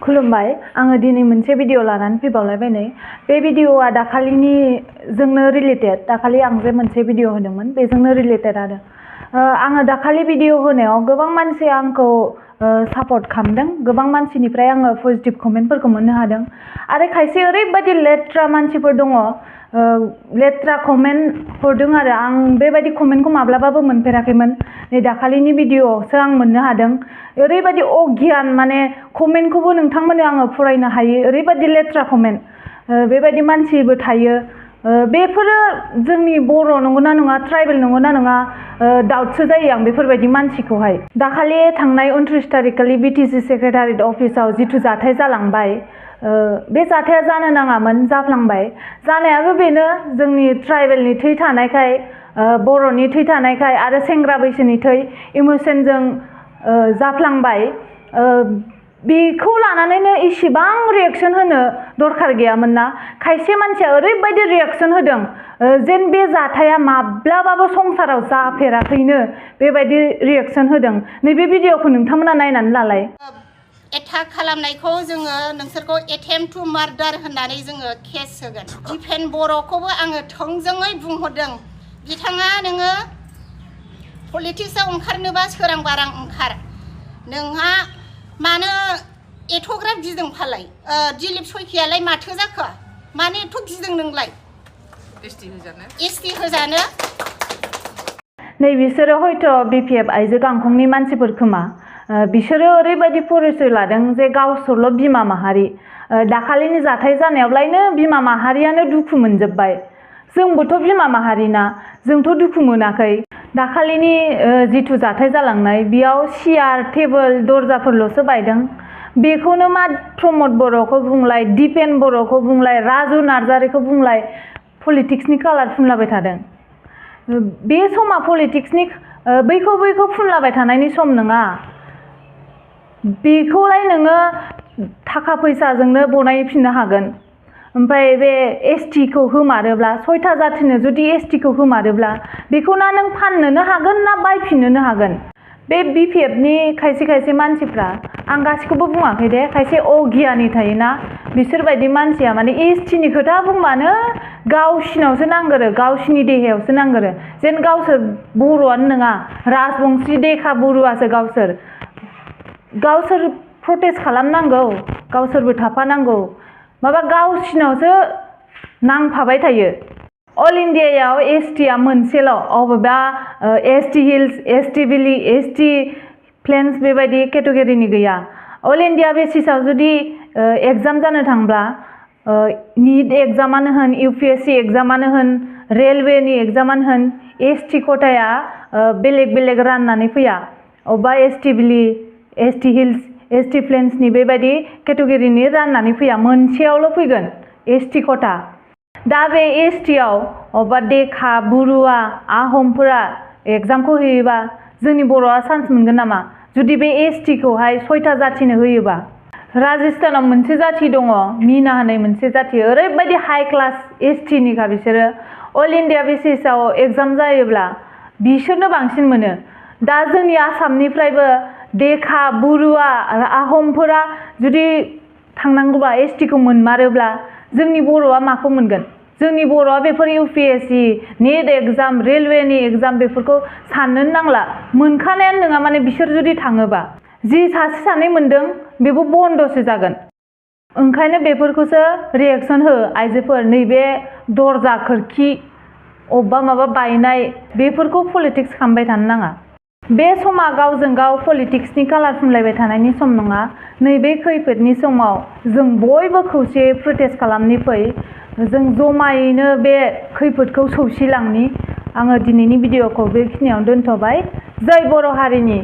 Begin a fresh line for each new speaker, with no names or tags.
खुलुमबाय आङो दिनै मोनसे भिडिअ लानानै फैबावलायबाय नै बे भिडिअआ दाखालिनि जोंनो रिलेटेड दाखालि आं जे मोनसे भिडिअ होदोंमोन बेजोंनो रिलेटेड आरो आङो दाखालि भिडिअ होनायाव गोबां मानसि आंखौ सापर्ट खालामदों गोबां मानसिनिफ्राय आङो पजिटिभ कमेन्टफोरखौ मोननो हादों आरो खायसे ओरैबायदि लेथ्रा मानसिफोर दङ लेथ्रा कमेन्ट हरदों आरो आं बेबायदि कमेन्टखौ माब्लाबाबो मोनफेराखैमोन नै दाखालिनि भिडिअआवसो आं मोननो हादों ओरैबायदि अगियान माने कमेन्टखौबो नोंथांमोननो आङो फरायनो हायो ओरैबायदि लेथ्रा कमेन्ट बेबायदि मानसिबो थायो बेफोरो जोंनि बर' नंगौना नङा ट्राइबेल नंगौना नङा डाउटसो जायो आं बेफोरबायदि मानसिखौहाय दाखालि थांनाय 29 तारिखखालि बिटिसि सेक्रेटारियेट अफिसाव जिथु जाथाय जालांबाय बे जाथाया जानो नाङामोन जाफ्लांबाय जानायाबो बेनो जोंनि ट्राइबेलनि थै थानायखाय बर'नि थै थानायखाय आरो सेंग्रा बैसोनि थै इमोसनजों जाफ्लांबाय बेखौ लानानैनो इसेबां रिएक्शन होनो दरखार गैयामोन ना खायसे मानसिया ओरैबायदि रिएक्शन होदों जेन बे जाथाया माब्लाबाबो संसाराव जाफेराखैनो बेबायदि रिएक्शन होदों नैबे भिडिअखौ नोंथांमोना नायनानै लालाय
एटाक खालामनायखौ जोङो नोंसोरखौ एटेम्प्ट टु मार्डार होननानै जोङो केस होगोन दिफेन बर'खौबो आङो थोंजोङै बुंहरदों बिथाङा नोङो पलिटिक्सआव ओंखारनोबा सोरां बारां ओंखार नोंहा मानो एथ'ग्राब गिदों फालाय दिलीप सयखियालाय माथो जाखो मानो एथ' गिदों नोंलाय एसटि होजानो
नै बिसोरो हयथ' BPF आइजो गांखंनि मानसिफोर खोमा बिसोरो ओरैबायदि परिचय लादों जे गावसोरल' बिमा माहारि दाखालिनि जाथाय जानायावलायनो बिमा माहारियानो दुखु मोनजोब्बाय जोंबोथ' बिमा माहारिना जोंथ' दुखु मोनाखै दाखालिनि जिथु जाथाय जालांनाय बेयाव सियार टेबोल दरजाफोरल'सो बायदों बेखौनो मा प्रमद बर'खौ बुंलाय दिपेन बर'खौ बुंलाय राजु नार्जारिखौ बुंलाय पलिटिक्सनि कालार फुनलाबाय थादों बे समा पलिटिक्सनि बैखौ फुनलाबाय थानायनि सम नङा बेखौलाय नोङो थाखा फैसाजोंनो बनायफिननो हागोन ओमफ्राय बे एसटिखौ होमारोब्ला 6था जाथिनो जुदि एसटिखौ होमारोब्ला बेखौ ना नों फाननोनो हागोन ना बायफिननोनो हागोन बे BPFनि खायसे मानसिफ्रा आं गासिखौबो बुङाखै दे खायसे अगियानि थायोना बिसोरबायदि मानसिया माने एसटिनि खोथा बुंबानो गावसिनावसो नांगोरो गावसिनि देहायावसो नांगोरो जेन गावसोर बर'आनो नङा राजबंशी देखा बरुवासो गावसोर प्रटेस्ट खालामनांगौ गावसोरबो थाफानांगौ माबा गावसिनावसो नांफाबाय थायो अल इन्डियायाव एसटिया मोनसेल' अबेबा ST hills ST valley ST plains बेबायदि केटेगरिनि गैया अल इन्डिया बेसिसाव जुदि एग्जाम जानो थांब्ला नीट एग्जामानो होन UPSC एग्जामानो होन रेलवेनि एग्जामानो होन एसटि खथाया बेलेग राननानै फैया अबेबा ST valley ST hills ST प्लेन्सनि बेबायदि केटेगरिनि राननानै फैया मोनसेयावल' फैगोन एसटि खथा दा बे एसटियाव अबेबा देखा बरुवा आहमफोरा एग्जामखौ होयोबा जोंनि बर'आ चान्स मोनगोन नामा जुदि बे एसटिखौहाय 6था जाथिनो होयोबा राजस्थानाव मोनसे जाथि दङ मीना होननाय मोनसे जाथि ओरैबायदि हाई क्लास एसटिनिखा बिसोरो अल इन्डिया बेसिसाव एग्जाम जायोब्ला बिसोरनो बांसिन मोनो दा जोंनि आसामनिफ्रायबो देखा बरुवा आहमफोरा जुदि थांनांगौबा एसटिखौ मोनमारोब्ला जोंनि बर'आ माखौ मोनगोन जोंनि बर'आ बेफोर UPSC नीट एग्जाम रेलवेनि एग्जाम बेफोरखौ साननोनो नांला मोनखानायानो नङा माने बिसोर जुदि थाङोबा जि सासे सानै मोनदों बेबो बन्दसो जागोन ओंखायनो बेफोरखौसो रिएक्शन हो आइजोफोर नैबे दरजा खोरखि अबेबा माबा बायनाय बेफोरखौ पलिटिक्स खालामबाय थानो नाङा बे समा गावजों गाव पलिटिक्सनि कालार फुनलायबाय थानायनि सम नङा नैबे खैफोदनि समाव जों बयबो खौसेयै प्रटेस्ट खालामनि फै जों जमायैनो बे खैफोदखौ सौसिलांनि आङो दिनैनि भिडिअखौ बेखिनियावनो दोनथ'बाय जय बर' हारिनि